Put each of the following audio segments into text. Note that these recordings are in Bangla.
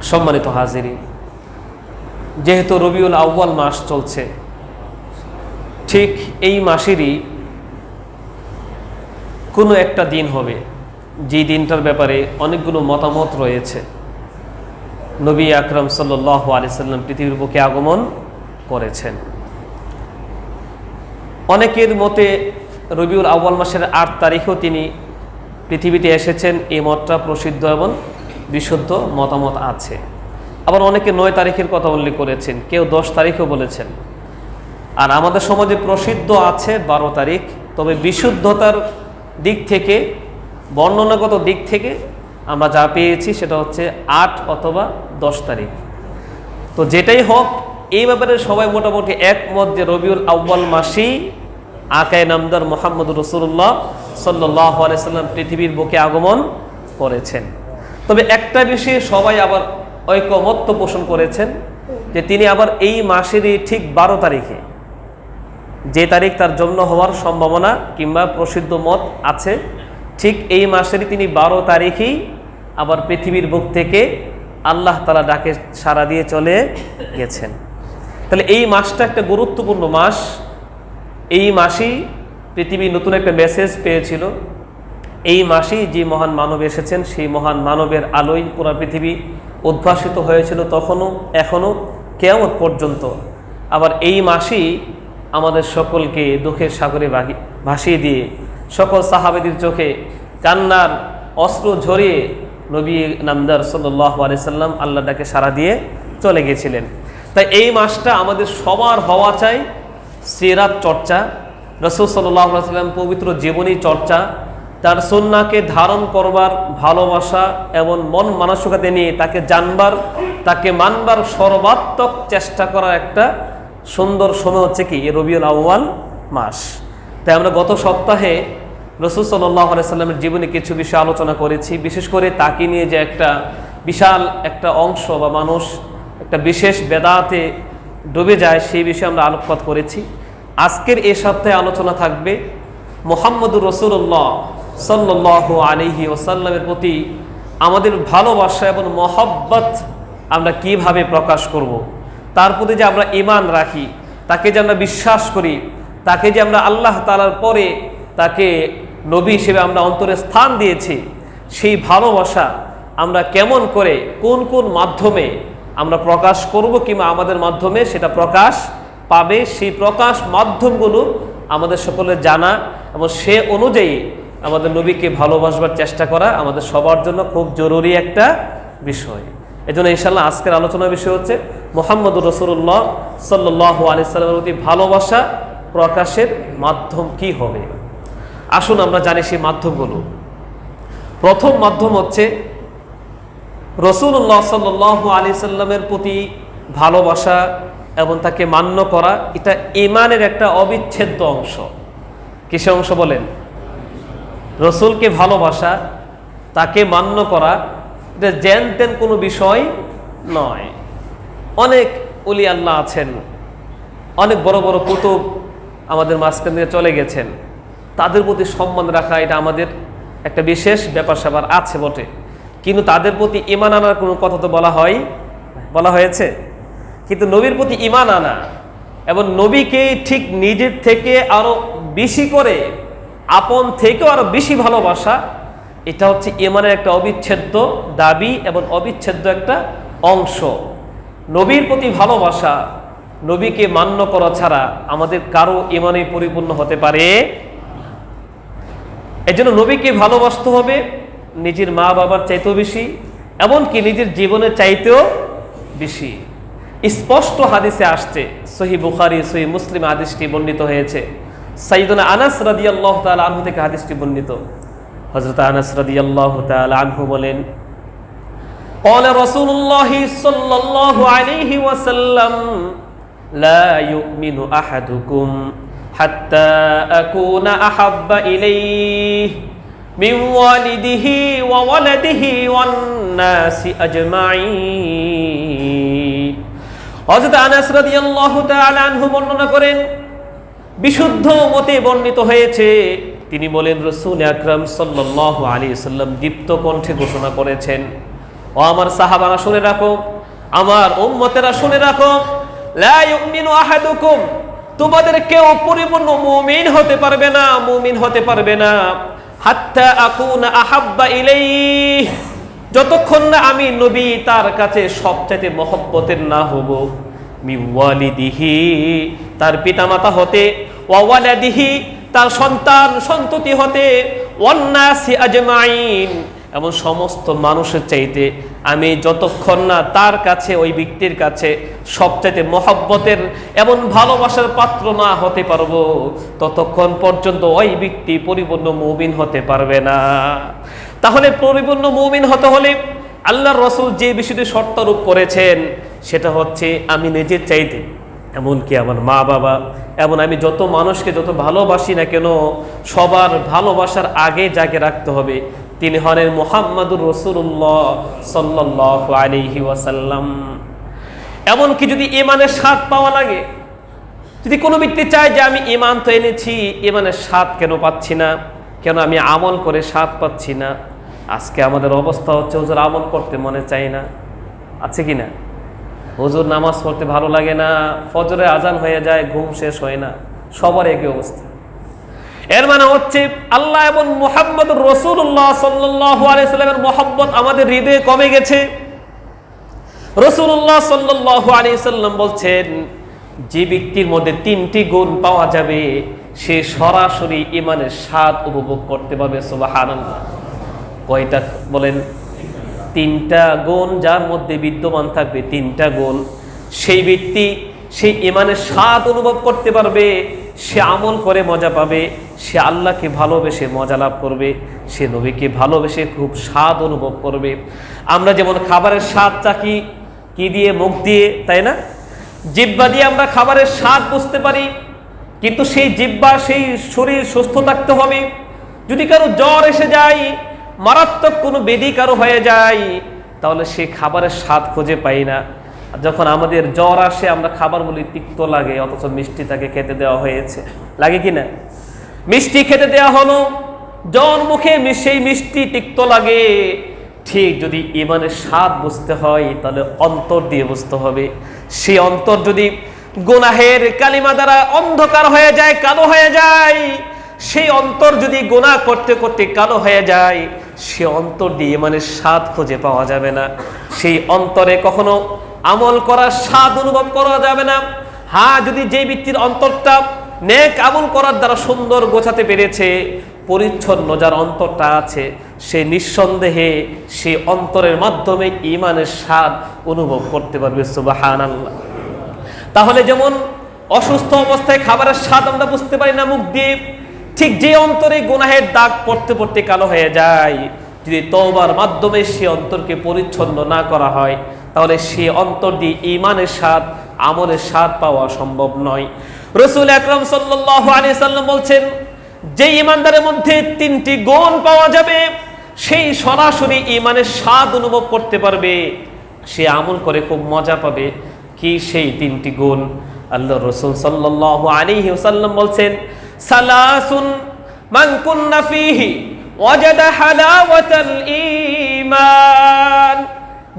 সম্মানিত হাজিরিন, যেহেতু রবিউল আউয়াল মাস চলছে, ঠিক এই মাসেরই কোনো একটা দিন হবে যে দিনটার ব্যাপারে অনেকগুলো মতামত রয়েছে। নবী আকরাম সাল্লাল্লাহু আলাইহি সাল্লাম পৃথিবীর বুকে আগমন করেছেন। অনেকের মতে রবিউল আউয়াল মাসের 8 তারিখেও তিনি পৃথিবীতে এসেছেন, এই মতটা প্রসিদ্ধ এবং বিশুদ্ধ মতামত আছে। আবার অনেকে 9 তারিখের কথা উল্লেখ করেছেন, কেউ 10 তারিখও বলেছেন। আর আমাদের সমাজে প্রসিদ্ধ আছে 12 তারিখ, তবে বিশুদ্ধতার দিক থেকে, বর্ণনাগত দিক থেকে আমরা যা পেয়েছি সেটা হচ্ছে 8 অথবা 10 তারিখ। তো যেটাই হোক, এই ব্যাপারে সবাই মোটামুটি একমত যে রবিউল আউয়াল মাসেই আকায়ে নামদার মুহাম্মদুর রাসূলুল্লাহ সাল্লাল্লাহু আলাইহি সাল্লাম পৃথিবীর বুকে আগমন করেছেন। তবে একটা বিষয়ে সবাই আবার ঐকমত্য পোষণ করেছেন যে তিনি আবার এই মাসেরই ঠিক 12 তারিখে, যে তারিখ তার জন্ম হওয়ার সম্ভাবনা কিংবা প্রসিদ্ধ মত আছে, ঠিক এই মাসেরই তিনি 12 তারিখেই আবার পৃথিবীর বুক থেকে আল্লাহ তাআলা ডাকে সাড়া দিয়ে চলে গেছেন। তাহলে এই মাসটা একটা গুরুত্বপূর্ণ মাস। এই মাসেই পৃথিবী নতুন একটা মেসেজ পেয়েছিল। এই মাসেই যে মহান মানব এসেছেন, সেই মহান মানবের আলোয় পুরো পৃথিবী উদ্ভাসিত হয়েছিল, তখনও এখনও কিয়ামত পর্যন্ত। আবার এই মাসেই আমাদের সকলকে দুঃখের সাগরে ভাসিয়ে দিয়ে সকল সাহাবেদের চোখে কান্নার অশ্রু ঝরিয়ে নবী নামদার সাল্লাল্লাহু আলাইহি সাল্লাম আল্লাহ ডাকে সাড়া দিয়ে চলে গেছিলেন। তাই এই মাসটা আমাদের সবার হওয়া চাই সিরাত চর্চা, রাসূল সাল্লাল্লাহু আলাইহি সাল্লাম পবিত্র জীবনী চর্চা, তার সুন্নাহকে ধারণ করবার ভালোবাসা এবং মন মানসিকতা নিয়ে তাকে জানবার, তাকে মানবার সর্বাত্মক চেষ্টা করার একটা সুন্দর সময় হচ্ছে কি এই রবিউল আউয়াল মাস। তাই আমরা গত সপ্তাহে রাসূল সাল্লাল্লাহু আলাইহি সাল্লামের জীবনে কিছু বিষয় আলোচনা করেছি, বিশেষ করে তাকে নিয়ে যে একটা বিশাল একটা অংশ বা মানুষ একটা বিশেষ বেদাতে ডুবে যায়, সেই বিষয়ে আমরা আলোকপাত করেছি। আজকের এই সপ্তাহে আলোচনা থাকবে মুহাম্মদুর রাসূলুল্লাহ সাল্লাল্লাহু আলাইহি ওয়াসাল্লামের প্রতি আমাদের ভালোবাসা এবং মহব্বত আমরা কিভাবে প্রকাশ করব, তার প্রতি যে আমরা ঈমান রাখি, তাকে যে আমরা বিশ্বাস করি, তাকে যে আমরা আল্লাহ তাআলার পরে তাকে নবী হিসেবে আমরা অন্তরে স্থান দিয়েছি, সেই ভালোবাসা আমরা কেমন করে কোন কোন মাধ্যমে আমরা প্রকাশ করব কিংবা আমাদের মাধ্যমে সেটা প্রকাশ পাবে, সেই প্রকাশ মাধ্যমগুলো আমাদের সকলের জানা এবং সে অনুযায়ী আমাদের নবীকে ভালোবাসবার চেষ্টা করা আমাদের সবার জন্য খুব জরুরি একটা বিষয়। এজন্য ইনশাআল্লাহ আজকের আলোচনার বিষয় হচ্ছে মুহাম্মদুর রাসূলুল্লাহ সাল্লাল্লাহু আলাইহি সাল্লামের প্রতি ভালোবাসা প্রকাশের মাধ্যম কি হবে। আসুন আমরা জানি সেই মাধ্যমগুলো। প্রথম মাধ্যম হচ্ছে রাসূলুল্লাহ সাল্লাল্লাহু আলাইহি সাল্লামের প্রতি ভালোবাসা এবং তাকে মান্য করা, এটা ঈমানের একটা অবিচ্ছেদ্য অংশ। কিসের অংশ বলেন? রসুলকে ভালোবাসা, তাকে মান্য করা, এটা যেন তেন কোনো বিষয় নয়। অনেক ওলি আল্লাহ আছেন, অনেক বড় বড় কুতুব আমাদের মাঝখান দিয়ে চলে গেছেন, তাদের প্রতি সম্মান রাখা এটা আমাদের একটা বিশেষ ব্যাপার স্যাপার আছে বটে, কিন্তু তাদের প্রতি ঈমান আনার কোনো কথা তো বলা হয়েছে। কিন্তু নবীর প্রতি ঈমান আনা এবং নবীকে ঠিক নিজের থেকে আরো বেশি করে, আপন থেকেও আরো বেশি ভালোবাসা, এটা হচ্ছে ঈমানের একটা অবিচ্ছেদ্য দাবি এবং অবিচ্ছেদ্য একটা অংশ। নবীর প্রতি ভালোবাসা, নবীকে মান্য করা ছাড়া আমাদের কারো ঈমানে পরিপূর্ণ হতে পারে। এজন্য নবীকে ভালোবাসতে হবে নিজের মা বাবার চাইতেও বেশি, এমনকি নিজের জীবনের চাইতেও বেশি। স্পষ্ট হাদিসে আসছে, সহিহ বুখারী সহিহ মুসলিম হাদিসটি বর্ণিত হয়েছে। সাইয়্যিদুনা আনাস রাদিয়াল্লাহু তাআলা আনহু থেকে হাদিসটি বর্ণিত। হযরত আনাস রাদিয়াল্লাহু তাআলা আনহু বলেন, ক্বালা রাসূলুল্লাহ সাল্লাল্লাহু আলাইহি ওয়াসাল্লাম লা ইউমিনু আহাদুকুম হাত্তা আকুনা আহাব্বা ইলাইহি মিন ওয়ালিদিহি ওয়া ওয়ালাদিহি ওয়ান নাসি আজমাইন। হযরত আনাস রাদিয়াল্লাহু তাআলা আনহু বর্ণনা করেন, বিশুদ্ধ মতে বর্ণিত হয়েছে, তিনি বলেন রাসূল আকরাম সাল্লাল্লাহু আলাইহি ওয়াসাল্লাম দীপ্ত কণ্ঠে ঘোষণা করেছেন, ও আমার সাহাবারা শুনে রাখো, আমার উম্মতেরা শুনে রাখো, লা ইউমিনু আহাদুকুম, তোমাদের কেউ পরিপূর্ণ মুমিন হতে পারবে না, মুমিন হতে পারবে না, হাত্তা আকুনা আহাব্বা ইলাইহি, যতক্ষণ না আমি নবী তার কাছে সবচেয়ে মহব্বতের না হব, মিন ওয়ালিদিহি, তার পিতামাতা হতে, ওয়া ওয়ালাদিহি, তার সন্তান সন্ততি হতে, ওয়ান নাসি আজমাইন, এমন সমস্ত মানুষের চাইতে আমি যতক্ষণ না তার কাছে, ওই ব্যক্তির কাছে সবচাইতে মহব্বতের এবং ভালোবাসার পাত্র না হতে পারবো, ততক্ষণ পর্যন্ত ওই ব্যক্তি পরিপূর্ণ মুমিন হতে পারবে না। তাহলে পরিপূর্ণ মুমিন হতে হলে আল্লাহর রাসূল যে বিষয়টি শর্তারোপ করেছেন সেটা হচ্ছে আমি নিজের চাইতে, এমনকি আমার মা বাবা এবং আমি যত মানুষকে যত ভালোবাসি না কেন, সবার ভালোবাসার আগে যাকে রাখতে হবে তিনি হলেন মুহাম্মাদুর রাসূলুল্লাহ সাল্লাল্লাহু আলাইহি ওয়াসাল্লাম। এমনকি যদি ঈমানের স্বাদ পাওয়া লাগে, যদি কোনো ব্যক্তি চায় যে আমি ঈমান তো এনেছি, ঈমানের স্বাদ কেন পাচ্ছি না, কেন আমি আমল করে স্বাদ পাচ্ছি না, আজকে আমাদের অবস্থা হচ্ছে হুজুর আমল করতে মনে চায় না, আছে কি না? হুজুর নামাজ পড়তে ভালো লাগে না, ফজরে আজান হয়ে যায়, ঘুম শেষ হয় না, সবার একই অবস্থা। এর মানে হচ্ছে আল্লাহ এবং মুহাম্মদুর রাসূলুল্লাহ সাল্লাল্লাহু আলাইহি সাল্লামের মহব্বত আমাদের হৃদয়ে কমে গেছে। রাসূলুল্লাহ সাল্লাল্লাহু আলাইহি সাল্লাম বলছেন, যে ব্যক্তির মধ্যে তিনটি গুণ পাওয়া যাবে সে সরাসরি ঈমানের স্বাদ উপভোগ করতে পারবে। সুবহানাল্লাহ। কয়টা বলেন? তিনটা গুণ যার মধ্যে বিদ্যমান থাকবে, তিনটা গুণ, সেই ব্যক্তি সেই ঈমানের স্বাদ অনুভব করতে পারবে, সে আমল করে মজা পাবে, সে আল্লাহকে ভালোবেসে মজা লাভ করবে, সে নবীকে ভালোবেসে খুব স্বাদ অনুভব করবে। আমরা যেমন খাবারের স্বাদ চাকি কি দিয়ে? মুখ দিয়ে, তাই না? জিহ্বা দিয়ে আমরা খাবারের স্বাদ বুঝতে পারি, কিন্তু সেই জিহ্বা, সেই শরীর সুস্থ থাকতে হবে। যদি কারো জ্বর এসে যায়, মারাত্মক কোনো ব্যাধি কারো হয়ে যায়, তাহলে সে খাবারের স্বাদ খুঁজে পাই না। যখন আমাদের জ্বর আসে আমরা খাবার বলি তিক্ত লাগে, অথচ মিষ্টি তাকে খেতে দেওয়া হয়েছে, লাগে কি না? মিষ্টি খেতে দেওয়া হলো, জ্বর মুখে সেই মিষ্টি তিক্ত লাগে। ঠিক যদি ঈমানের স্বাদ বুঝতে হয় তাহলে অন্তর দিয়ে বুঝতে হবে। সেই অন্তর যদি গুনাহের কালিমা দ্বারা অন্ধকার হয়ে যায়, কালো হয়ে যায়, সেই অন্তর যদি গুনাহ করতে করতে কালো হয়ে যায়, সে অন্তর দিয়ে ঈমানের স্বাদ খুঁজে পাওয়া যাবে না। সেই অন্তরে কখনো আমল করার স্বাদ অনুভব করা যাবে না। হ্যাঁ, যদি যে ব্যক্তির অন্তরটা নেক আমল করার দ্বারা সুন্দর গোছাতে পেরেছে, পরিচ্ছন্ন যার অন্তরটা আছে, সে নিঃসন্দেহে সে অন্তরের মাধ্যমে ঈমানের স্বাদ অনুভব করতে পারবে। সুবহানাল্লাহ। তাহলে যেমন অসুস্থ অবস্থায় খাবারের স্বাদ আমরা বুঝতে পারি না মুখ দিয়ে, ঠিক যে অন্তরে গুনাহের দাগ পড়তে পড়তে কালো হয়ে যায়, যদি তওবার মাধ্যমে সে অন্তরকে পরিচ্ছন্ন না করা হয়, তাহলে সে অন্তর দিয়ে ঈমানের স্বাদ, আমলের স্বাদ পাওয়া সম্ভব নয়। রাসূল আকরাম সাল্লাল্লাহু আলাইহি সাল্লাম বলছেন, যে ঈমানদারের মধ্যে তিনটি গুণ পাওয়া যাবে সেই সরাসরি ঈমানের স্বাদ অনুভব করতে পারবে, সে আমল করে খুব মজা পাবে। কি সেই তিনটি গুণ? আল্লাহ রাসূল সাল্লাল্লাহু আলাইহি ওয়াসাল্লাম বলছেন, সালাসুন মান কুন্না ফীহি ওয়াজাদা হালাওয়াতাল ঈমান,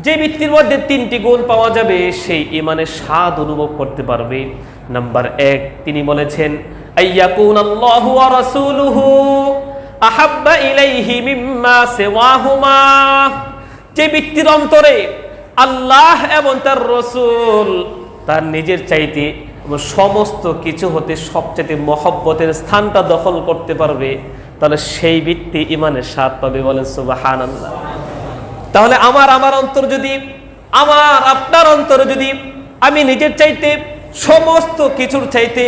যে ব্যক্তির মধ্যে তিনটি গুণ পাওয়া যাবে সেই ঈমানের স্বাদ অনুভব করতে পারবে। নাম্বার 1, তিনি বলেছেন, আইয়াকুনাল্লাহু ওয়া রাসূলুহু আহাব্বা ইলাইহি মিম্মা সিওয়াহুমা, যে ব্যক্তির অন্তরে আল্লাহ এবং তার রাসূল তার নিজের চাইতে সমস্ত কিছু হতে সবচেয়ে মহব্বতের স্থানটা দখল করতে পারবে, তাহলে সেই ব্যক্তি ঈমানের স্বাদ পাবে। বলেন সুবহানাল্লাহ। তাহলে আমার অন্তর যদি, আপনার অন্তরে যদি আমি নিজের চাইতে সমস্ত কিছুর চাইতে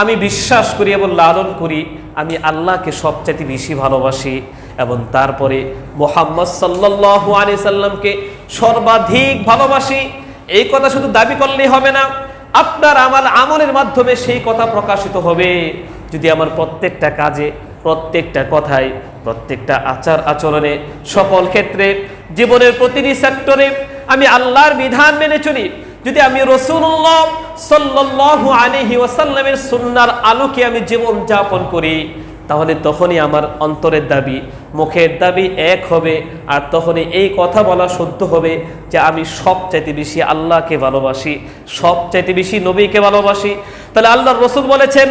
আমি বিশ্বাস করি এবং লালন করি, আমি আল্লাহকে সবচাইতে বেশি ভালোবাসি এবং তারপরে মুহাম্মদ সাল্লাল্লাহু আলাইহি সাল্লামকে সর্বাধিক ভালোবাসি, এই কথা শুধু দাবি করলেই হবে না, আপনার আমলের মাধ্যমে সেই কথা প্রকাশিত হবে। যদি আমার প্রত্যেকটা কাজে, প্রত্যেকটা কথায়, প্রত্যেকটা আচার আচরণে, সকল ক্ষেত্রে, জীবনের প্রতিটি সেক্টরে আমি আল্লাহর বিধান মেনে চলি, যদি আমি রাসূলুল্লাহ সাল্লাল্লাহু আলাইহি ওয়াসাল্লামের সুন্নাহর আলোকে আমি জীবন যাপন করি, তাহলে তখনই আমার অন্তরের দাবি মুখের দাবি এক হবে, আর তখনই এই কথা বলা সত্য হবে যে আমি সবচাইতে বেশি আল্লাহকে ভালোবাসি, সবচাইতে বেশি নবীকে ভালোবাসি। তাহলে আল্লাহর রাসূল বলেছেন,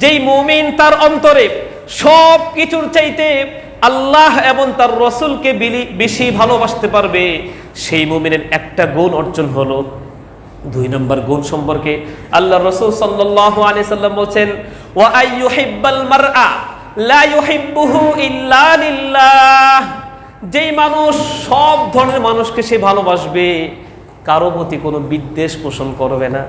যেই মুমিন তার অন্তরে সব কিছুর চাইতে আল্লাহ এবং তার রাসূলকে বেশি ভালোবাসতে পারবে, সেই মুমিনের একটা গুণ অর্জন হলো। 2 নম্বর গুণ সম্পর্কে আল্লাহর রাসূল সাল্লাল্লাহু আলাইহি সাল্লাম বলেন, ওয়া আইয়ুহিব্বাল মারআ লা ইউহিব্বুহু ইল্লা লিল্লাহ। যেই মানুষ সব ধরনের মানুষকে সে ভালোবাসবে, কারো প্রতি কোনো বিদ্বেষ পোষণ করবে না।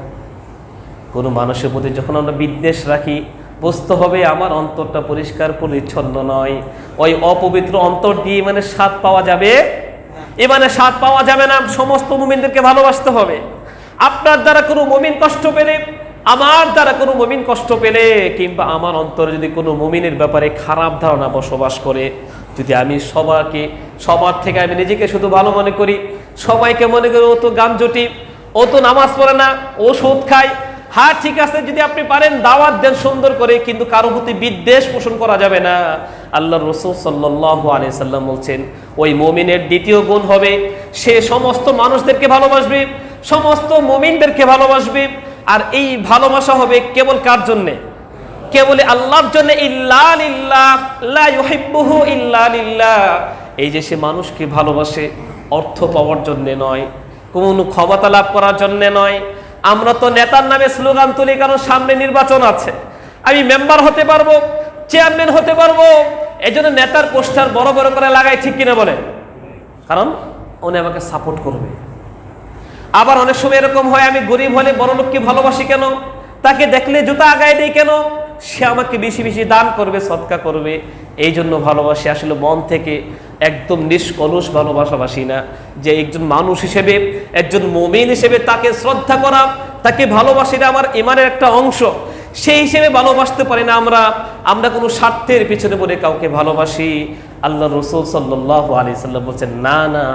কোনো মানুষের প্রতি যখন আমরা বিদ্বেষ রাখি, বুঝতে হবে আমার অন্তরটা পরিষ্কার পরিচ্ছন্ন নয়। ওই অপবিত্র অন্তর দিয়ে ইমানের স্বাদ পাওয়া যাবে, ইমানের স্বাদ পাওয়া যাবে না। সমস্ত মুমিনদেরকে ভালোবাসতে হবে। আপনার দ্বারা কোনো মুমিন কষ্ট পেলে, আমার দ্বারা কোনো মুমিন কষ্ট পেলে, কিংবা আমার অন্তরে যদি কোনো মুমিনের ব্যাপারে খারাপ ধারণা বসবাস করে, যদি আমি সবার থেকে আমি নিজেকে শুধু ভালো মনে করি, সবাইকে মনে করি ও তো গামজটি, ও তো নামাজ পড়ে না, ও সুদ খায়, হ্যাঁ ঠিক আছে, যদি আপনি পারেন দাওয়াত দেন সুন্দর করে, কিন্তু কারো প্রতি বিদ্বেষ পোষণ করা যাবে না। আল্লাহর রাসূল সাল্লাল্লাহু আলাইহি সাল্লাম বলছেন, ওই মুমিনের দ্বিতীয় গুণ হবে সে সমস্ত মানুষদেরকে ভালোবাসবে, সমস্ত মুমিনদেরকে ভালোবাসবে। আর এই ভালোবাসা হবে কেবল কার জন্যে? কেবল আল্লাহর জন্য। ইল্লা লিল্লাহ, লা ইউহিব্বুহু ইল্লা লিল্লাহ। এই যে সে মানুষকে ভালোবাসে অর্থ পাওয়ার জন্য নয়, কোনো ক্ষমতা লাভ করার জন্য নয়। আমরা তো নেতার নামে স্লোগান তুলি, কারণ সামনে নির্বাচন আছে, আমি মেম্বার হতে পারবো, চেয়ারম্যান হতে পারবো, এই জন্য নেতার পোস্টার বড় বড় করে লাগাই, ঠিক কিনা বলেন? কারণ উনি আমাকে সাপোর্ট করবে। আবার অনেক সময় এরকম হয়, আমি গরিব হলে বড় লোককে ভালোবাসি কেন? তাকে দেখলে জুতা আগায় দেই কেন? সে আমাকে বেশি বেশি দান করবে, সদকা করবে, এই জন্য ভালোবাসি। আসলে মন থেকে একদম নিষ্কলুষ ভালোবাসাবাসি না, যে একজন মানুষ হিসেবে, একজন মুমিন হিসেবে তাকে শ্রদ্ধা করা, তাকে ভালোবাসিটা আমার ইমানের একটা অংশ, সেই হিসেবে ভালোবাসতে পারি না আমরা কোনো স্বার্থের পিছনে পড়ে কাউকে ভালোবাসি। আল্লাহ রাসূল সাল্লাল্লাহু আলাইহি সাল্লাম বলেন, না না,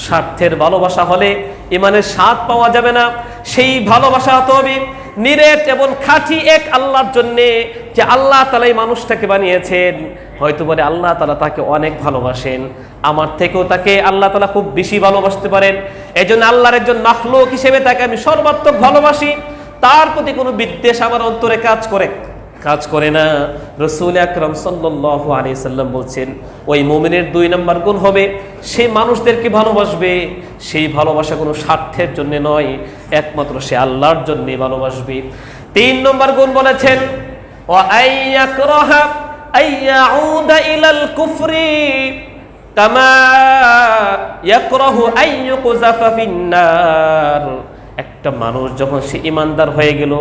স্বার্থের ভালোবাসা হলে ইমানের স্বাদ পাওয়া যাবে না। সেই ভালোবাসা হতে হবে নিরেট এবং খাঁটি এক আল্লাহর জন্যে, যে আল্লাহ তাআলাই মানুষটাকে বানিয়েছেন। হয়তো বলে আল্লাহ তাআলা তাকে অনেক ভালোবাসেন, আমার থেকেও তাকে আল্লাহ তাআলা খুব বেশি ভালোবাসতে পারেন, এই জন্য আল্লাহর একজন মাখলুক হিসেবে তাকে আমি সর্বাত্মক ভালোবাসি। তার প্রতি কোনো বিদ্বেষ আমার অন্তরে কাজ করে না। রাসূল আকরাম সাল্লাল্লাহু আলাইহি সাল্লাম বলছেন, ওই মুমিনের 2 নম্বর গুণ হবে সে মানুষদেরকে ভালোবাসবে, সেই ভালোবাসা কোনো স্বার্থের জন্য নয়, একমাত্র সে আল্লাহর জন্যই ভালোবাসবে। 3 নম্বর গুণ বলেছেন, ওয়া আইয়াকরাহা আইয়াউদা ইলাল কুফরি কামা ইয়াকরাহু আইয়ুকযাফা ফিন্নার। একটা মানুষ যখন সে ইমানদার হয়ে গেল,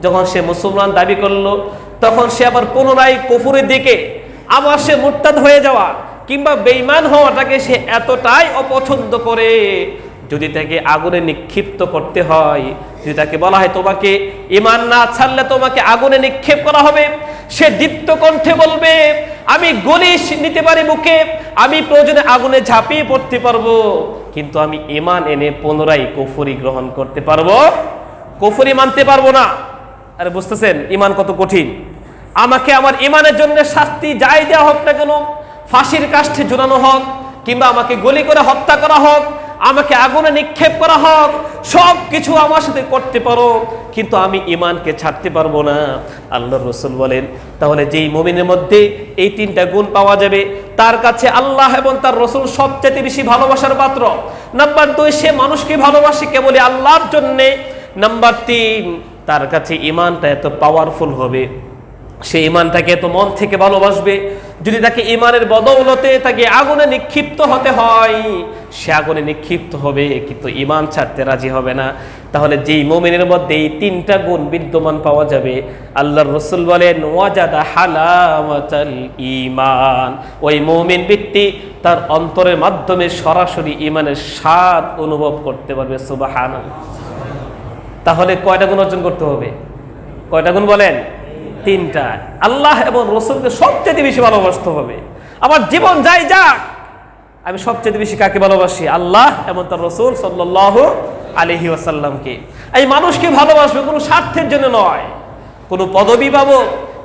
যখন সে মুসলমান দাবি করলো, তখন সে আবার পুনরায় কুফরের দিকে, আবার সে মুরতাদ হয়ে যাওয়া কিংবা বেঈমান হওয়াটাকে সে এতটাই অপছন্দ করে, যদি তাকে আগুনে নিক্ষিপ্ত করতে হয়, যদি তাকে বলা হয় তোমাকে ঈমান না ছাড়লে তোমাকে আগুনে নিক্ষেপ করা হবে, সে দীপ্ত কণ্ঠে বলবে আমি গলি নিতে পারি বুকে, আমি প্রয়োজনে আগুনে ঝাঁপিয়ে পড়তে পারবো, কিন্তু আমি ঈমান এনে পুনরায় কুফরি গ্রহণ করতে পারবো, কুফরি মানতে পারবো না। আরে বুঝতেছেন ঈমান কত কঠিন? আমাকে আমার ঈমানের জন্য শাস্তি যাই দেওয়া হোক না কেন, ফাঁসির কাষ্ঠে ঝুলানো হোক, কিংবা আমাকে গুলি করে হত্যা করা হোক, আমাকে আগুনে নিক্ষেপ করা হোক, সব কিছু আমার সাথে করতে পারো, কিন্তু আমি ঈমানকে ছাড়তে পারবো না। আল্লাহর রাসূল বলেন, তাহলে যেই মুমিনের মধ্যে এই 3টা গুণ পাওয়া যাবে, তার কাছে আল্লাহ এবং তার রাসূল সবচেয়ে বেশি ভালোবাসার পাত্র। নাম্বার 2, সে মানুষকে ভালোবাসে কেবল আল্লাহর জন্যে। নাম্বার 3, তার কাছে ঈমানটা এত পাওয়ারফুল হবে, সে ঈমানটাকে এত মন থেকে ভালোবাসবে, যদি তাকে ঈমানের বদৌলতে তাকে আগুনে নিক্ষিপ্ত হতে হয়, সে আগুনে নিক্ষিপ্ত হবে, কিন্তু ঈমান ছাড়তে রাজি হবে না। তাহলে যেই মুমিনের মধ্যে এই 3টা গুণ বিদ্যমান পাওয়া যাবে, আল্লাহর রাসূল বলেন ওয়াজাদা হালাওয়াতাল ঈমান, ওই মুমিন ব্যক্তি তার অন্তরের মাধ্যমে সরাসরি ঈমানের স্বাদ অনুভব করতে পারবে। সুবহানাল্লাহ। তাহলে কয়টা গুণ অর্জন করতে হবে? কয়টা গুণ বলেন? 3টা। আল্লাহ এবং রাসূলকে সবচেয়ে বেশি ভালোবাসতে হবে। আমার জীবন যাই যাক, আমি সবচেয়ে বেশি কাকে ভালোবাসি? আল্লাহ এবং তার রাসূল সাল্লাল্লাহু আলাইহি ওয়াসাল্লামকে। এই মানুষকে ভালোবাসবে কোনো স্বার্থের জন্য নয়, কোনো পদবি পাবো,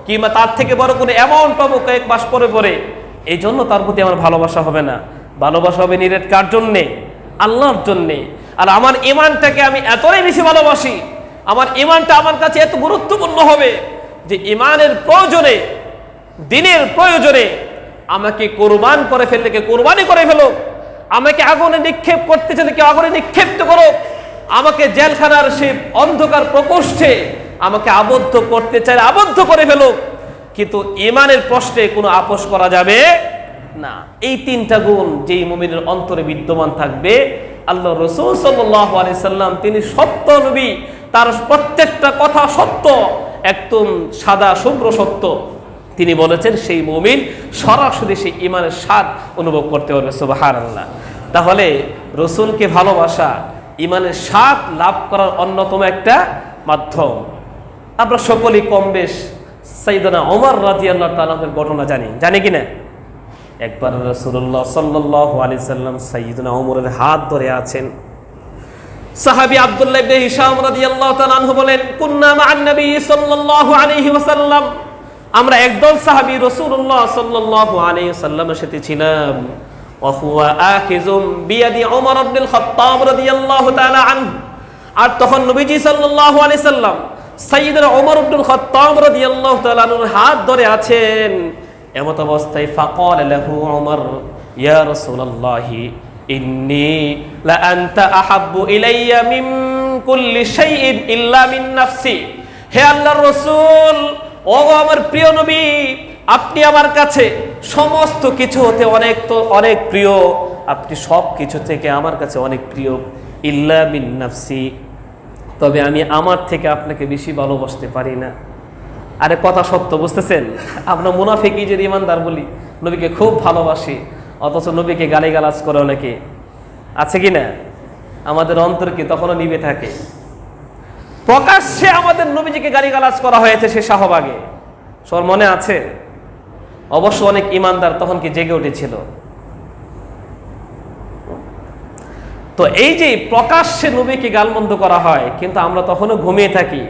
কিংবা তার থেকে বড় কোনো অ্যামাউন্ট পাবো কয়েক মাস পরে পরে, এই জন্য তার প্রতি আমার ভালোবাসা হবে না। ভালোবাসা হবে নিরেট কার জন্যে? আল্লাহর জন্যে। আর আমার ইমানটাকে আমি এতই বেশি ভালোবাসি, আমার ইমানটা আমার কাছে এত গুরুত্বপূর্ণ হবে যে ইমানের প্রয়োজনে, দিনের প্রয়োজনে আমাকে কোরবান করে ফেললে কে কোরবানি করে ফেলো, আমাকে আগুনে নিক্ষেপ করতে চাইলে কেউ আগুনে নিক্ষেপ্ত করো, আমাকে জেলখানার সে অন্ধকার প্রকোষ্ঠে আমাকে আবদ্ধ করতে চাইলে আবদ্ধ করে ফেলো, কিন্তু ইমানের প্রশ্নে কোনো আপোষ করা যাবে না। এই তিনটা গুণ যেই মুমিনের অন্তরে বিদ্যমান থাকবে, আল্লাহ রাসূল সাল্লাল্লাহু আলাইহি সাল্লাম তিনি সত্য নবী, তার প্রত্যেকটা কথা সত্য, একদম সাদা শুভ্র সত্য। তিনি বলেছেন সেই মুমিন সরাসরি সেই ইমানের স্বাদ অনুভব করতে পারবে। সুবহানাল্লাহ। তাহলে রাসূলকে ভালোবাসা ইমানের স্বাদ লাভ করার অন্যতম একটা মাধ্যম। আমরা সকলেই কম বেশ সাইয়েদনা ওমর রাদিয়াল্লাহু তাআলা এর ঘটনা জানি কিনা? একবার রাসূলুল্লাহ সাল্লাল্লাহু আলাইহি সাল্লাম সাইয়েদনা ওমরের হাত ধরে আছেন। সাহাবী আব্দুল্লাহ ইবনে হিশাম রাদিয়াল্লাহু তাআলা আনহু বলেন, কুন্না মা'আন নবী সাল্লাল্লাহু আলাইহি ওয়াসাল্লাম, আমরা একদল সাহাবী রাসূলুল্লাহ সাল্লাল্লাহু আলাইহি ওয়াসাল্লামের সাথে ছিলাম। ওয়া হুয়া আখিযুম বিয়াদি ওমর ইবনুল খাত্তাব রাদিয়াল্লাহু তাআলা আনহু, আর তখন নবীজি সাল্লাল্লাহু আলাইহি সাল্লাম সাইয়েদনা ওমর ইবনুল খাত্তাব রাদিয়াল্লাহু তাআলা আনহুর হাত ধরে আছেন। এমত অবস্থায় ফাকাল লাহু ওমর, ইয়া রাসূলুল্লাহি ইন্নী লা আনতা আহাব্বু ইলাইয়া মিন কুল্লি শাইইন ইল্লা মিন নাফসি, হে আল্লাহর রাসূল, ও আমার প্রিয় নবী, আপনি আমার কাছে সমস্ত কিছু হতে অনেক প্রিয়, আপনি সব কিছু থেকে আমার কাছে অনেক প্রিয়, ইল্লা মিন নাফসি, তবে আমি আমার থেকে আপনাকে বেশি ভালোবাসতে পারি না। আরে কথা সত্য, বুঝতেছেন? আমরা মুনাফিকি যে ইমানদার বলি নবীকে খুব ভালোবাসি, অথচ নবীকে গালিগালাজ করে অনেকে, আছে কি না? আমাদের অন্তর কি তখনও নিভে থাকে? প্রকাশ্যে আমাদের নবীজিকে গালিগালাজ করা হয়েছে সে শাহবাগে, সর মনে আছে? অবশ্য অনেক ইমানদার তখন কি জেগে উঠেছিল। তো এই যে প্রকাশ্যে নবীকে গালমন্দ করা হয়, কিন্তু আমরা তখনও ঘুমিয়ে থাকি।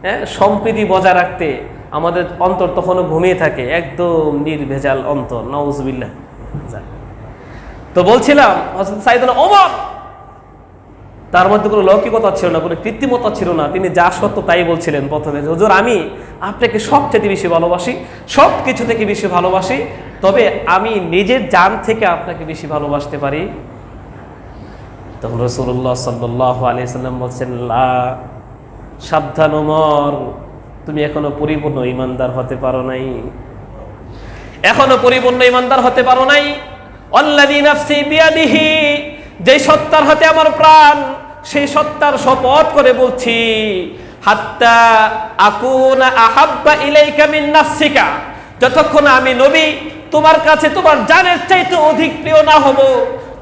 হ্যাঁ, সম্প্রীতি বজায় রাখতে আমাদের অন্তর তখনও ঘুমিয়ে থাকে, একদম নির্ভেজাল অন্তর, নাউজুবিল্লাহ। তো বলছিলাম হযরত সাইয়েদনা ওমর, তার মধ্যে কোনো লৌকিকতা ছিল না, কোনো কৃত্রিমতা ছিল না, তিনি যা সত্য তাই বলছিলেন। প্রথমে, হুজুর আমি আপনাকে সবচেয়ে বেশি ভালোবাসি, সব কিছু থেকে বেশি ভালোবাসি, তবে আমি নিজের জান থেকে আপনাকে বেশি ভালোবাসতে পারি। তখন রাসূলুল্লাহ সাল্লাল্লাহু আলাইহি সাল্লাম বলছেন, লা, সাবধান ওমর, তুমি এখনো পরিপূর্ণ ঈমানদার হতে পারো নাই, এখনো পরিপূর্ণ ঈমানদার হতে পারো নাই। আল্লাযী নাফসি বিয়াদিহি, যেই সত্তার হাতে আমার প্রাণ, সেই সত্তার শপথ করে বলছি, হাত্তা আকুনা আহাব্বা ইলাইকা মিন নাফসিকা, যতক্ষণ আমি নবী তোমার কাছে তোমার জানের চাইতে অধিক প্রিয় না হব,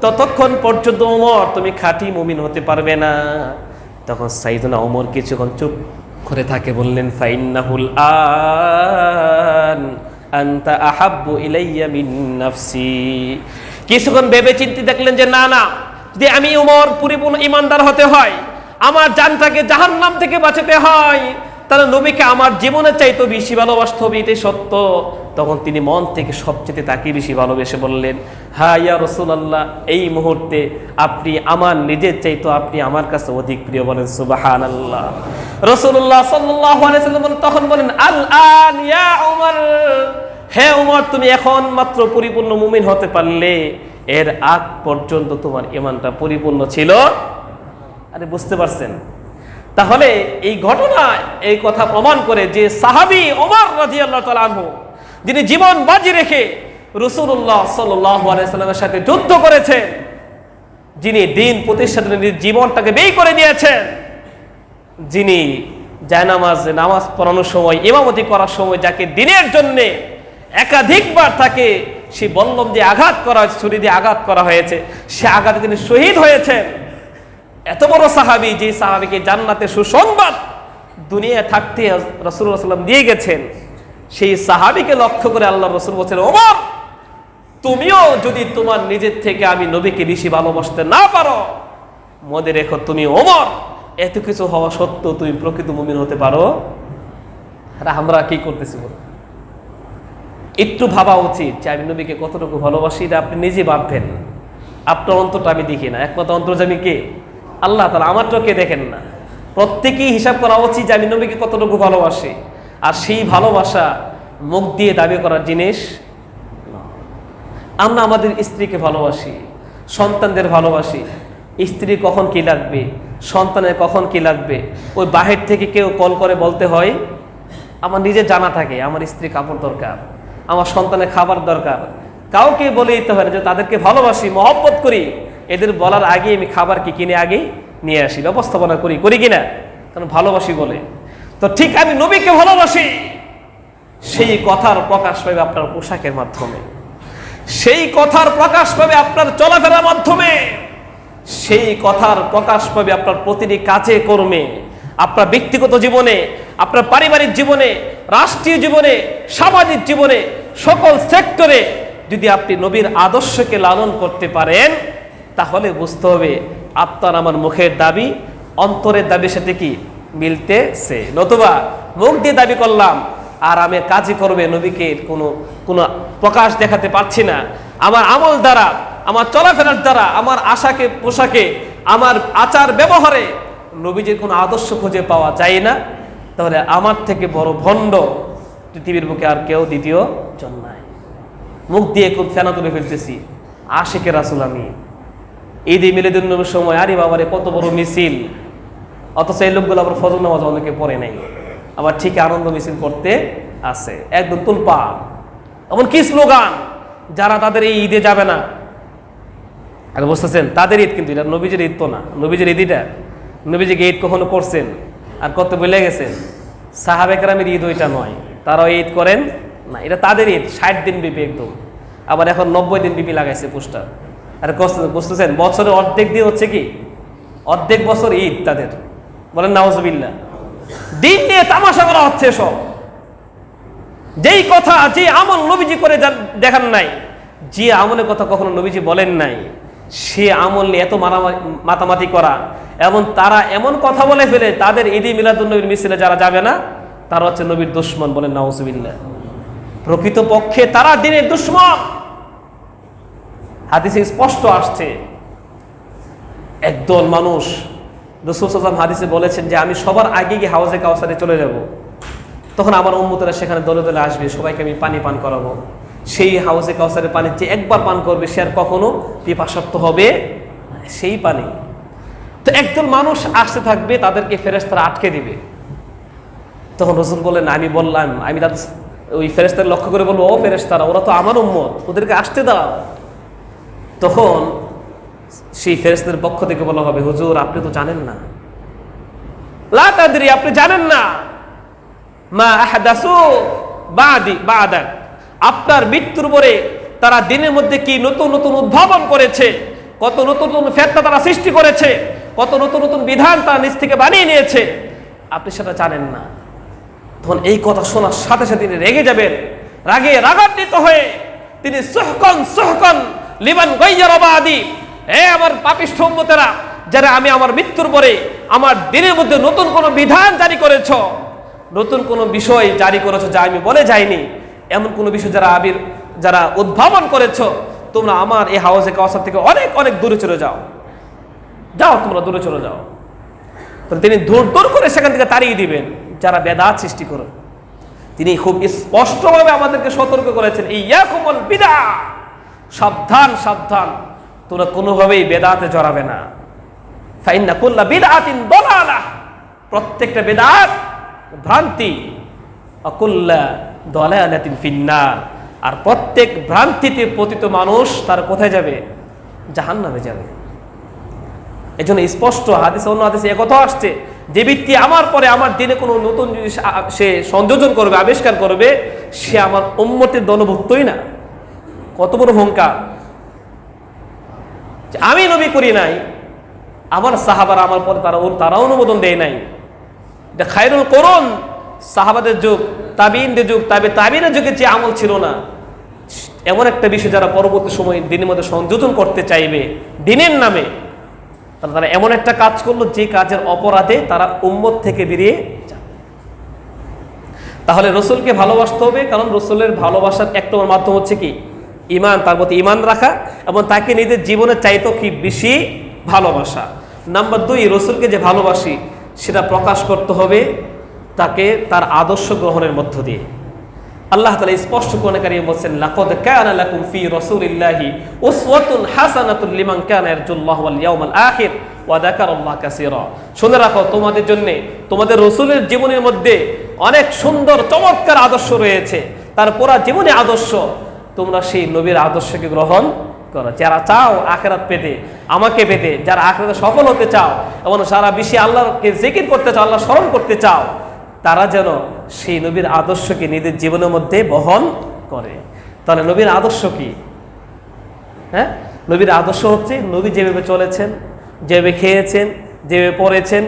ততক্ষণ পর্যন্ত ওমর তুমি খাঁটি মুমিন হতে পারবে না। তখন সাইয়েদনা ওমর কিছুক্ষণ চুপ করে থাকে, বললেন, ফাইন্নাহুল আন আনতা আহাব্বু ইলাইয়া মিন নাফসি। কিছুক্ষণ ভেবে চিন্তে দেখলেন যে না, যদি আমি ওমর পরিপূর্ণ ঈমানদার হতে হয়, আমার জানটাকে জাহান্নাম থেকে বাঁচাতে হয়, তাহলে নবীকে আমার জীবনের চাইতে বেশি ভালোবাসতে হবে, এটাই সত্য। তখন তিনি মন থেকে সবচেয়ে তাকে বেশি ভালোবেসে বললেন, হ্যাঁ ইয়া রাসূলুল্লাহ, এই মুহূর্তে আপনি আমার নিজের চাইতে আপনি আমার কাছে অধিক প্রিয়। বলেন সুবহানাল্লাহ। রাসূলুল্লাহ সাল্লাল্লাহু আলাইহি ওয়াসাল্লাম তখন বলেন, আল আন ইয়া ওমর, হে ওমর, তুমি এখন মাত্র পরিপূর্ণ মুমিন হতে পারলে, এর আগ পর্যন্ত তোমার ঈমানটা পরিপূর্ণ ছিল। আরে বুঝতে পারছেন? তাহলে এই ঘটনা এই কথা প্রমাণ করে যে সাহাবী ওমর রাদিয়াল্লাহু তাআলা আনহু, যিনি জীবন বাজি রেখে রাসূলুল্লাহ সাল্লাল্লাহু আলাইহি ওয়াসাল্লামের সাথে যুদ্ধ করেছেন, যিনি দ্বীন প্রতিষ্ঠার জীবনটাকে ব্যয় করে দিয়েছেন, যিনি নামাজ পড়ানোর সময়, ইমামতি করার সময় যাকে দ্বীনের জন্য একাধিকবার তাকে সে বল্লম দিয়ে আঘাত করা হয়েছে, ছুরি দিয়ে আঘাত করা হয়েছে, সে আঘাতে তিনি শহীদ হয়েছেন। এত বড় সাহাবী, যে সাহাবীকে জান্নাতের সুসংবাদ দুনিয়ায় থাকতে রাসূলুল্লাহ সাল্লাল্লাহু আলাইহি ওয়াসাল্লাম দিয়ে গেছেন, সেই সাহাবীকে লক্ষ্য করে আল্লাহর রাসূল বলেছেন, ওমর, তুমিও যদি তোমার নিজের থেকে আমি নবীকে বেশি ভালোবাসতে না পারো, মনে রেখো তুমি ওমর এত কিছু হওয়া সত্ত্বেও তুমি প্রকৃত মুমিন হতে পারো আর আমরা কি করতেছি বলুন? একটু ভাবা উচিত যে আমি নবীকে কতটুকু ভালোবাসি। এটা আপনি নিজে ভাববেন। আপনার অন্তরটা আমি দেখি না, একমাত্র অন্তর্যামী কে? আল্লাহ তাআলা। আমারটা কে দেখেন না? প্রত্যেকেই হিসাব করা উচিত যে আমি নবীকে কতটুকু ভালোবাসি। আর সেই ভালোবাসা মুখ দিয়ে দাবি করার জিনিস না। আমরা আমাদের স্ত্রীকে ভালোবাসি, সন্তানদের ভালোবাসি। স্ত্রী কখন কি লাগবে, সন্তানের কখন কি লাগবে, ওই বাহির থেকে কেউ কল করে বলতে হয়। আমার নিজে জানা থাকে আমার স্ত্রী কাপড় দরকার, আমার সন্তানের খাবার দরকার। কাউকে বলে দিতে হয় না যে তাদেরকে ভালোবাসি, মহব্বত করি। এদের বলার আগে আমি খাবার কি কিনে আগে নিয়ে আসি, ব্যবস্থাপনা করি কিনা, কারণ ভালোবাসি বলে। তো ঠিক আমি নবীকে ভালোবাসি, সেই কথার প্রকাশ পাবে আপনার পোশাকের মাধ্যমে, সেই কথার প্রকাশ পাবে আপনার চলাফেরার মাধ্যমে, সেই কথার প্রকাশ পাবে আপনার প্রতিটি কাজে কর্মে, আপনার ব্যক্তিগত জীবনে, আপনার পারিবারিক জীবনে, রাষ্ট্রীয় জীবনে, সামাজিক জীবনে, সকল সেক্টরে। যদি আপনি নবীর আদর্শকে লালন করতে পারেন, তাহলে বুঝতে হবে আপনার আমার মুখের দাবি অন্তরের দাবির সাথে কি মিলতেছে। নতুবা মুখ দিয়ে দাবি করলাম আর আমি কাজই করবে নবীকে কোনো প্রকাশ দেখাতে পারছি না। আমার আমল দ্বারা, আমার চলাফেরার দ্বারা, আমার আশাকে পোশাকে, আমার আচার ব্যবহারে নবীজির কোনো আদর্শ খুঁজে পাওয়া যায় না, তাহলে আমার থেকে বড় ভণ্ড পৃথিবীর বুকে আর কেউ দ্বিতীয় জন নাই। মুখ দিয়ে খুব ফেনা তুলে ফেলতেছি আশিকে রাসূল আমি। ঈদে মিলাদুন নবীর সময় আরে বাবারে কত বড় মিছিল, অথচ এই লোকগুলো আবার ফজর নামাজ অনেকে পড়ে নাই, আবার ঠিক আনন্দ মিছিল করতে আছে একদম তুলপা। এমন কি স্লোগান, যারা তাদের এই ঈদে যাবে না। আর বুঝতেছেন তাদের ঈদ, কিন্তু এটা নবীজির ঈদ তো না। নবীজির ঈদ এটা, নবীজিকে ঈদ কখনো করছেন আর কত বলে গেছেন? সাহাবে কেরামের ঈদ ওইটা নয়, তারাও ঈদ করেন না, এটা তাদের ঈদ 60 দিন ব্যাপী একদম। আবার এখন 90 দিন ব্যাপী লাগাইছে পোস্টার। আর বুঝতেছেন বছরের অর্ধেক দিয়ে হচ্ছে কি, অর্ধেক বছর ঈদ তাদের। বলেন নাউজুবিল্লাহ। দিন নিয়ে তামাশা করা হচ্ছে সব। যেই কথা, যে আমল নবীজি করে দেখান নাই, যে আমলের কথা কখনো নবীজি বলেন নাই, সে আমল নিয়ে এত মাতামাতি করা, এবং তারা এমন কথা বলে ফেলে তাদের ঈদে মিলাদুন নবীর মিছিলে যারা যাবে না তারা হচ্ছে নবীর দুশমন। বলেন নাউজুবিল্লাহ। প্রকৃতপক্ষে তারা দিনের দুশমন। হাদিসে স্পষ্ট আসছে, একদল মানুষ, রাসূল সাল্লাল্লাহু আলাইহি ওয়াসাল্লাম হাদিসে বলেছেন যে আমি সবার আগে গিয়ে হাউজে কাউসারে চলে যাব, তখন আমার উম্মতেরা সেখানে দলে দলে আসবে, সবাইকে আমি পানি পান করাবো। সেই হাউজে কাউসারের পানি যে একবার পান করবে সে আর কখনো পিপাসার্ত হবে সেই পানি। তো একদল মানুষ আসতে থাকবে, তাদেরকে ফেরেশতারা আটকে দিবে। তখন রাসূল বলেন, আমি বললাম, আমি তাদের ওই ফেরেশতাদের লক্ষ্য করে বলবো, ও ফেরেশতারা, ওরা তো আমার উম্মত, ওদেরকে আসতে দাও। তখন সেই ফেরেশতাদের পক্ষ থেকে বলা হবে, হুজুর আপনি তো জানেন না, লা তাদরি, আপনি জানেন না, মা আহদাসু বাদাক, আপনার মৃত্যুর পরে তারা দিনের মধ্যে কি নতুন নতুন উদ্ভাবন করেছে, কত নতুন নতুন ফিতনা তারা সৃষ্টি করেছে, কত নতুন নতুন বিধান তারা নিজ থেকে বানিয়ে নিয়েছে, আপনি সেটা জানেন না। তখন এই কথা শোনার সাথে সাথে তিনি রেগে যাবেন, রাগে রাগান্বিত হয়ে তিনি সুহকান লিমান গায়্যারা বাদি, হে আমার পাপিষ্ঠ উম্মতেরা, যারা আমি আমার মৃত্যুর পরে আমার দিনের মধ্যে নতুন কোন বিধান জারি করেছ, নতুন কোন বিষয় জারি করেছ যা আমি বলে যাইনি, এমন কোন বিষয় যারা উদ্ভাবন করেছ, তোমরা আমার এই হাউজে কাউসার থেকে অনেক অনেক দূরে চলে যাও, তোমরা দূরে চলে যাও। তো তিনি দূর করে সেখান থেকে তাড়িয়ে দিবেন যারা বেদাত সৃষ্টি করে। তিনি খুব স্পষ্টভাবে আমাদেরকে সতর্ক করেছেন, ইয়াকুমুল বিদআ, সাবধান সাবধান, তোমরা কোনোভাবেই বেদাতে জড়াবে না। ফাইন্না কুল্লা বিদআতিন দালালাহ, প্রত্যেকটা বেদাত ভ্রান্তি, আকুল্লা দালালাতিন ফিন্নার, আর প্রত্যেক ভ্রান্তিতে পতিত মানুষ তার কোথায় যাবে? জাহান্নামে যাবে। এজন্য স্পষ্ট হাদিসে, অন্য হাদিসে একথা আসছে, যে ব্যক্তি আমার পরে আমার দিনে কোনো নতুন জিনিস সে সংযোজন করবে, আবিষ্কার করবে, সে আমার উম্মতের দলভুক্তই না। কত বড় অহংকার! আমি নবী করি নাই, আমার সাহাবারা আমার পরে তারা অনুমোদন দেয় নাই। এটা খায়রুল কুরুন, সাহাবাদের যুগ, তাবিঈনদের যুগ, তাবিঈনের যুগে যে আমল ছিল না, এমন একটা বিষয় যারা পরবর্তী সময় দিনের মধ্যে সংযোজন করতে চাইবে দিনের নামে, তারা এমন একটা কাজ করলো যে কাজের অপরাধে তারা উম্মত থেকে বেরিয়ে যাবে। তাহলে রসুলকে ভালোবাসতে হবে, কারণ রসুলের ভালোবাসার একটা মাধ্যম হচ্ছে কি? ইমান, তার প্রতি ইমান রাখা এবং তাকে নিজের জীবনের চাইতেও কি বেশি ভালোবাসা। নাম্বার 2, রসুলকে যে ভালোবাসি সেটা প্রকাশ করতে হবে তাকে তার আদর্শ গ্রহণের মধ্য দিয়ে। আল্লাহ তাআলা স্পষ্ট কোরআনে কারীমে বলেন, লাকাদ কানা লাকুম ফি রাসূলিল্লাহি উসওয়াতুন হাসানাতুন লিমান কানা ইয়ারজুল্লাহ ওয়াল ইয়াউমাল আখির ওয়া যাকারাল্লাহ কাসীরা। শুনে রাখো, তোমাদের জন্য তোমাদের রাসূলের জীবনের মধ্যে অনেক সুন্দর চমৎকার আদর্শ রয়েছে। তার পুরা জীবনে আদর্শ, তোমরা সেই নবীর আদর্শকে গ্রহণ করো। যারা চাও আখিরাত পেতে, আমাকে পেতে, যারা আখিরাতে সফল হতে চাও এবং সারা বিশ্বে আল্লাহকে জিকির করতে চাও, আল্লাহ স্মরণ করতে চাও, তারা যেন সেই নবীর আদর্শকে নিজের জীবনের মধ্যে বহন করে। তাহলে নবীর আদর্শ কি? হ্যাঁ, নবীর আদর্শ হচ্ছে নবী যেভাবে চলেছেন, যেভাবে খেয়েছেন, যেভাবে পড়েছেন,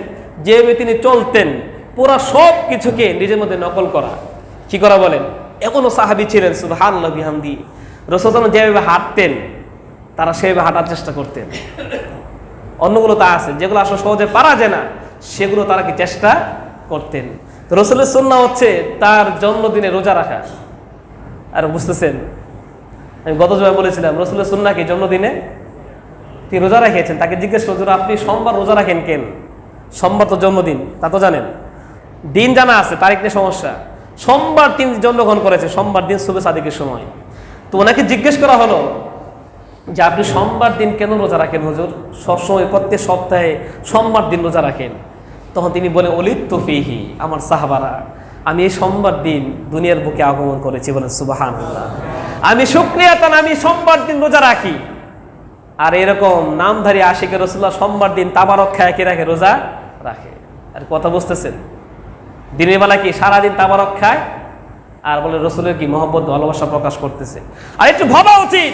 যেভাবে তিনি চলতেন, পুরা সব কিছুকে নিজের মধ্যে নকল করা। কি করা বলেন? এমনও সাহাবী ছিলেন সুবহানাল্লাহ বিহামদি, রাসূল যেভাবে হাঁটতেন তারা সেভাবে হাঁটার চেষ্টা করতেন। অন্যগুলো তা আছে যেগুলো আসলে সহজে পারা যায় না, সেগুলো তারা কি চেষ্টা করতেন। তো রাসূলের সুন্নাহ হচ্ছে তার জন্মদিনে রোজা রাখা। আর বুঝতেছেন, আমি গত জুমায় বলেছিলাম রাসূলের সুন্নাহ কি জন্মদিনে তিনি রোজা রেখেছেন। তাকে জিজ্ঞেস করছিল, আপনি সোমবার রোজা রাখেন কেন? সোমবার তো জন্মদিন, তা তো জানেন। দিন জানা আছে, তারিখ নিয়ে সমস্যা। সোমবার তিনি জন্মগ্রহণ করেছে, সোমবার দিন শুভে সাদিকের সময়। তো ওনাকে জিজ্ঞেস করা হলো যে আপনি সোমবার দিন কেন রোজা রাখেন হুজুর? সবসময় প্রত্যেক সপ্তাহে সোমবার দিন রোজা রাখেন। তখন তিনি বলে, ওলিদতু ফীহি, আমার সাহাবারা, আমি এই সোমবার দিন দুনিয়ার বুকে আগমন করেছি। বলেন সুবহানাল্লাহ। আমি শুকরিয়াতান আমি সোমবার দিন রোজা রাখি। আর এরকম নামধারী আশিকে রাসূলুল্লাহ সোমবার দিন তাবারক খায় কি রাখে? রোজা রাখে। আর কথা বুঝতেছেন? দিনের বেলা কি সারাদিন তাবারক খায় আর বলে রসুলের কি মহব্বত ভালোবাসা প্রকাশ করতেছে। আর একটু ভাবা উচিত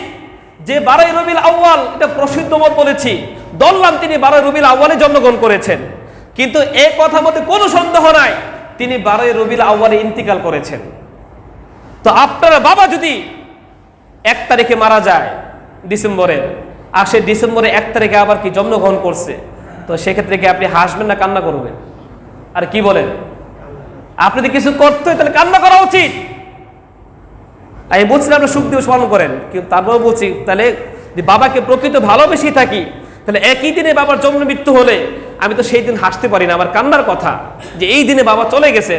যে 12 রবিউল আউয়াল, এটা প্রসিদ্ধ মত বলেছি, ধরলাম তিনি 12 রবিউল আউয়ালে জন্মগ্রহণ করেছেন, কিন্তু এই কথার মধ্যে কোনো সন্দেহ নাই তিনি 12 রবিউল আউয়ালে ইন্তিকাল করেছেন। তো আপনার বাবা যদি 1 তারিখে মারা যায় ডিসেম্বরের, আর সে ডিসেম্বরে 1 তারিখে আবার কি জন্মগ্রহণ করছে, তো সেক্ষেত্রে কি আপনি হাসবেন না কান্না করবেন? আর কি বলেন? আপনি যদি কিছু করতে হয় তাহলে কান্না করা উচিত। আমি বলছি না আপনি সুখ দিবস পালন করেন, কিন্তু তারপরে বলছি তাহলে যদি বাবাকে প্রকৃত ভালোবেসে থাকি, তাহলে একই দিনে বাবার জন্ম মৃত্যু হলে আমি তো সেই দিন হাসতে পারি না। আমার কান্নার কথা যে এই দিনে বাবা চলে গেছে,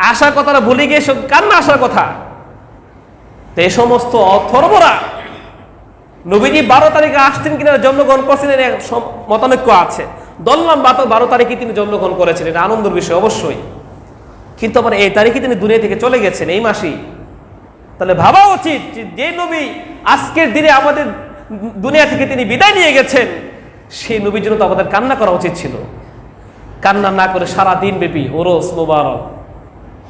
আসার কথাটা ভুলে গিয়ে সব কান্না আসার কথা। তো এই সমস্ত অথর্বরা নবীজি 12 তারিখে আসতেন কিনা, জন্মগ্রহণ করছেন, এর মতানৈক্য আছে। ধরলাম 12 তারিখে তিনি জন্মগ্রহণ করেছেন, এটা আনন্দের বিষয় অবশ্যই, কিন্তু আবার এই তারিখে তিনি দুনিয়া থেকে চলে গেছেন, এই মাসেই। তাহলে ভাবা উচিত যে নবী আজকের দিনে আমাদের দুনিয়া থেকে তিনি বিদায় নিয়ে গেছেন, সেই নবীর জন্য তো আমাদের কান্না করা উচিত ছিল। কান্না না করে সারা দিন ব্যাপী ওরস মোবারক,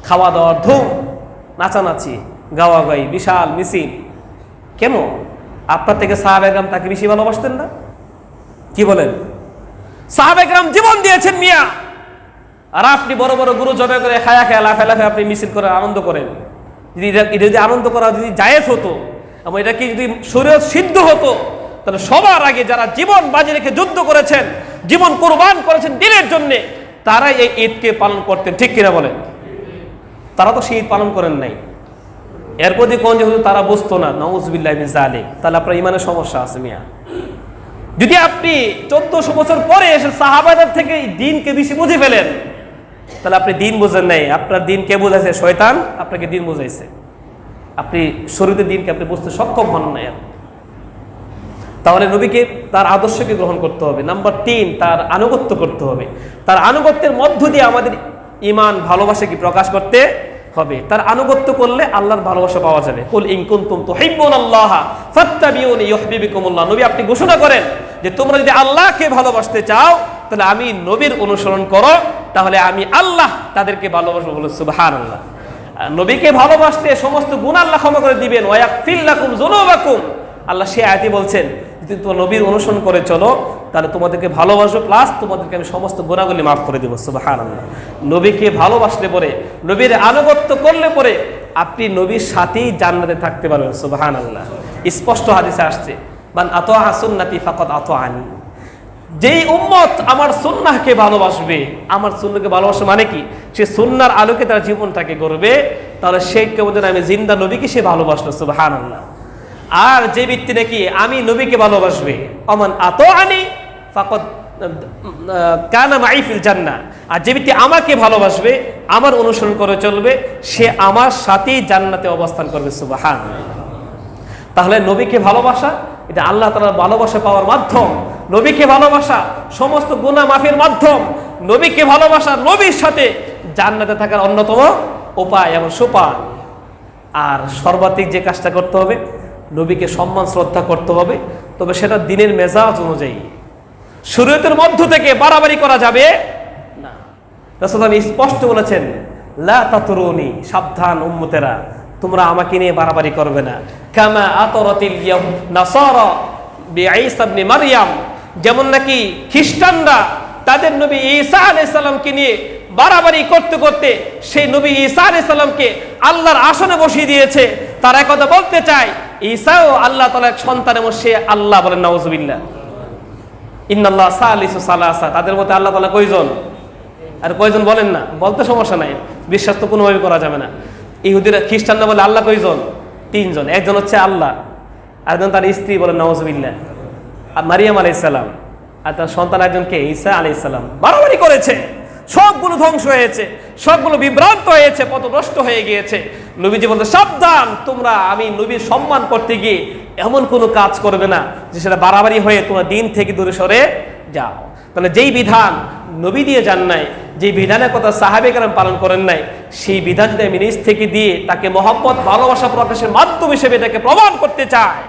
খাওয়া দাওয়ার ধুম, নাচানাচি, গাওয়াগাই, বিশাল মিছিল। কেন? আপনার থেকে সাহাবায়ে কেরাম তাকে বেশি ভালোবাসতেন না? কি বলেন? সাহাবায়ে কেরাম জীবন দিয়েছেন মিয়া, আর আপনি বড় বড় গুরু জবে করে খায়া খায়া লাফে লাফে আপনি মিছিল করে আনন্দ করেন। যদি আনন্দ করা যদি জায়েজ হতো এবং এটা কি যদি শরীয়ত সিদ্ধ হতো, তাহলে সবার আগে যারা জীবন বাজি রেখে যুদ্ধ করেছেন, জীবন কোরবান করেছেন দিনের জন্য, তারাই এই ঈদকে পালন করতেন। ঠিক কিনা বলেন? তারা তো সেই ঈদ পালন করেন নাই। এরপর দিয়ে কোন যেহেতু তারা বুঝতো না, নাউযুবিল্লাহি মিন যালিক, তাহলে আপনার ইমানের সমস্যা আছে মিয়া। যদি আপনি 1400 বছর পরে এসে সাহাবাদের থেকে দিনকে বেশি বুঝে ফেলেন, তাহলে আপনি দিন বুঝেন নাই। আপনার দিন কে বুঝাইছে? শয়তান আপনাকে দিন বুঝাইছে। আপনি শরীরের দিনকে আপনি বুঝতে সক্ষম হন না। তাহলে নবীকে তার আদর্শকে গ্রহণ করতে হবে। নাম্বার 3, তার আনুগত্য করতে হবে। তার আনুগত্যের মধ্য দিয়ে আমাদের ঈমান ভালোবাসাকে প্রকাশ করতে হবে। তার আনুগত্য করলে আল্লাহর ভালোবাসা পাওয়া যাবে। কুল ইন কুনতুম তুহিব্বুনাল্লাহা ফাত্তাবিউনি ইউহিব্বুকুমুল্লাহ। নবী আপনি ঘোষণা করেন যে তোমরা যদি আল্লাহকে ভালোবাসতে চাও তাহলে আমি নবীর অনুসরণ করো, তাহলে আমি আল্লাহ তাদেরকে ভালোবাসবো। বলে সুবহানাল্লাহ। নবীকে ভালোবাসলে সমস্ত গুনাহ আল্লাহ ক্ষমা করে দিবেন। ওয়া ইয়াগফির লাকুম যুনুবাকুম। আল্লাহ সেই আয়াতে বলছেন যদি তোমরা নবীর অনুসরণ করে চলো তাহলে তোমাদেরকে ভালোবাসবো, প্লাস তোমাদেরকে আমি সমস্ত গুনাহগুলি মাফ করে দেব। সুবহানাল্লাহ। নবীকে ভালোবাসলে পরে, নবীর আনুগত্য করলে পরে আপনি নবীর সাথেই জান্নাতে থাকতে পারবেন। সুবহানাল্লাহ। স্পষ্ট হাদিসে আসছে, মান আতাআ সুন্নতি ফাকাদ আতাআনি। যেই উম্মত আমার সুন্নাহকে ভালোবাসবে, আমার সুন্নাহকে ভালোবাসা মানে কি? সে সুন্নাহর আলোকে তার জীবনটাকে গড়বে, তাহলে সেই কেমন যেন আমি জিন্দা নবীকে সে ভালোবাসলো, সুবহানাল্লাহ। আর যে ব্যক্তি নাকি আমি নবীকে ভালোবাসবে, অমান আতাআনি ফাকাদ কানা মাই ফিল জান্নাহ, আর যে ব্যক্তি আমাকে ভালোবাসবে, আমার অনুসরণ করে চলবে, সে আমার সাথেই জান্নাতে অবস্থান করবে, সুবহানাল্লাহ। তাহলে নবীকে ভালোবাসা এটা আল্লাহ তাআলার ভালোবাসা পাওয়ার মাধ্যম, নবীকে ভালোবাসা সমস্ত গুনাহ মাফের মাধ্যম, নবীকে ভালোবাসা নবীর সাথে জান্নাতে থাকার অন্যতম উপায় এবং সোপান। আর সর্বাধিক যে কাজটা করতে হবে, নবীকে সম্মান শ্রদ্ধা করতে হবে, তবে সেটা দিনের মেজাজ অনুযায়ী, শরীয়তের মধ্য থেকে বাড়াবাড়ি করা যাবে না। রাসূলুল্লাহ স্পষ্ট বলেছেন, লা তাতরুনি, সাবধান উম্মতেরা, তোমরা আমাকে নিয়ে বাড়াবাড়ি করবে না। কামা আতরাতিল নাসারা বিঈসা ইবনে মারইয়াম, যেমন নাকি খ্রিস্টানরা তাদের নবী ঈসা আলাইহিস সালামকে নিয়ে বাড়াবাড়ি করতে করতে সেই নবী ঈসা আলাইহিস সালামকে আল্লাহর আসনে বসিয়ে দিয়েছে। তারা কথা বলতে চায় ঈসাও আল্লাহ তাআলার এক সন্তান এবং সে আল্লাহ, বলেন নাউজুবিল্লাহ। ইন্নাল্লাহ সালিসু সালাসা, তাদের মধ্যে আল্লাহ তাআলা কয়জন? আর কয়জন বলেন না, বলতে সমস্যা নাই, বিশ্বাস তো কোনোভাবে করা যাবে না। ইহুদিরা খ্রিস্টানরা বলে আল্লাহ কয়জন? তিনজন, একজন হচ্ছে আল্লাহ, আরেকজন তার স্ত্রী, বলেন নাউজুবিল্লাহ, আর মারিয়াম আলাইহিস সালাম, আর তার সন্তান একজনকে ঈসা আলাইহিস সালাম। বাড়াবাড়ি করেছে, সবগুলো ধ্বংস হয়েছে, সবগুলো বিভ্রান্ত হয়েছে, পথভ্রষ্ট হয়ে গিয়েছে। নবীজি বলতে, সাবধান, তোমরা আমি নবীর সম্মান করতে গিয়ে এমন কোনো কাজ করবে না যে সেটা বাড়াবাড়ি হয়ে তোমরা দিন থেকে দূরে সরে যাও। তাহলে যেই বিধান নবী দিয়ে যান নাই, যে বিধানের কথা সাহাবে কেরাম পালন করেন নাই, সেই বিধান যদি আমি নিজ থেকে দিয়ে তাকে মহব্বত ভালোবাসা প্রকাশের মাধ্যম হিসেবে তাকে প্রমাণ করতে চায়,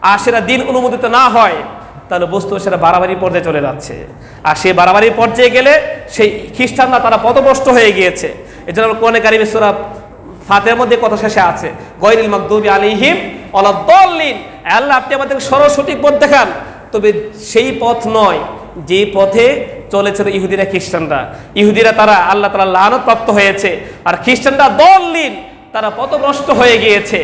আর সেটা দিন অনুমোদিত না হয়, তাহলে বস্তু সেটা বাড়াবাড়ির পর্যায়ে চলে যাচ্ছে। আর সেই বাড়াবাড়ির পর্যায়ে গেলে সেই খ্রিস্টানরা তারা পথভ্রষ্ট হয়ে গিয়েছে। এজন্য কোরআনে কারিমে সূরা ফাতিহার মধ্যে কথা শেষে আছে, গায়রিল মাগদুবি আলাইহিম ওয়ালাদ-দাল্লিন, আল্লাহ আপনি আমাদের সঠিক পথ দেখান, তবে সেই পথ নয় যে পথে চলেছিল ইহুদিরা খ্রিস্টানরা। ইহুদিরা তারা আল্লাহ তাআলার লানত প্রাপ্ত হয়েছে, আর খ্রিস্টানরা দল্লিন, তারা পথভ্রষ্ট হয়ে গিয়েছে।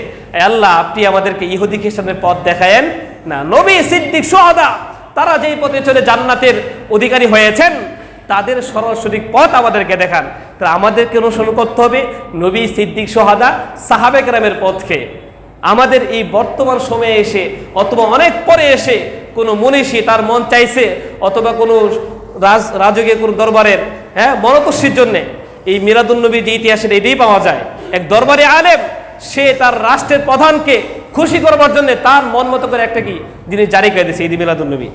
আল্লাহ আপনি আমাদেরকে ইহুদি খ্রিস্টানদের পথ দেখায়েন না। নবী, সিদ্দিক, শুহাদা, তারা যেই পথে চলে জান্নাতের অধিকারী হয়েছেন, তাদের সঠিক পথ আমাদেরকে দেখান। তো আমাদেরকে অনুসরণ করতে হবে নবী, সিদ্দিক, শুহাদা, সাহাবে কেরামের পথকে। আমাদের এই বর্তমান সময়ে এসে অথবা অনেক পরে এসে কোনো মনীষী তার মন চাইছে, অথবা কোনো রাজকীয় কোনো দরবারের মনতস্যির জন্য এই মিলাদুন্নবীর যে ইতিহাসের এটাই পাওয়া যায়। এক দরবারে আলেম, সে তার রাষ্ট্রের প্রধানকে খুশি করবার জন্য তার মন মতো করে একটা কি জিনিস জারি করে দিয়েছে, ঈদ মিলাদুন্নবী।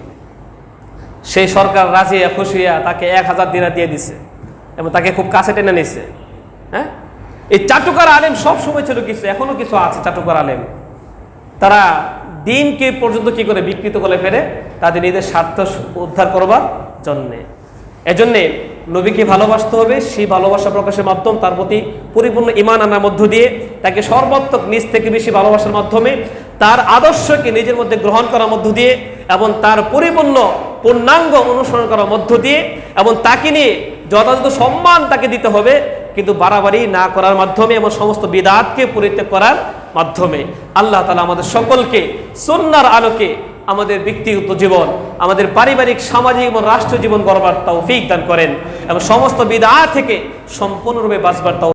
সেই সরকার রাজি খুশি হইয়া তাকে 1000 দিনার দিয়ে দিছে এবং তাকে খুব কাছে টেনে নিছে। এই চাটুকার আলেম সব সময় ছিল কিছু, এখনো কিছু আছে চাটুকার আলেম, তারা দিনকে পর্যন্ত কি করে বিকৃত করে ফেলে তাদের নিজের স্বার্থ উদ্ধার করবার জন্যে। এজন্যে নবীকে ভালোবাসতে হবে, সেই ভালোবাসা প্রকাশের মাধ্যম তার প্রতি পরিপূর্ণ ঈমান আনার মধ্য দিয়ে, তাকে সর্বাত্মক নিজ থেকে বেশি ভালোবাসার মাধ্যমে, তার আদর্শকে নিজের মধ্যে গ্রহণ করার মধ্য দিয়ে, এবং তার পূর্ণাঙ্গ অনুসরণ করার মধ্য দিয়ে, এবং তাকে নিয়ে যথাযথ সম্মান তাকে দিতে হবে, কিন্তু বাড়াবাড়ি না করার মাধ্যমে এবং সমস্ত বিদআতকে পরিত্যাগ করার মাধ্যমে। আল্লাহ তাআলা আমাদের সকলকে সুন্নাহর আলোকে আমাদের ব্যক্তিগত জীবন, আমাদের পারিবারিক, সামাজিক এবং রাষ্ট্র জীবন গড়বার তৌফিক দান করেন, এবং সমস্ত বিদআত থেকে সম্পূর্ণরূপে বাঁচবার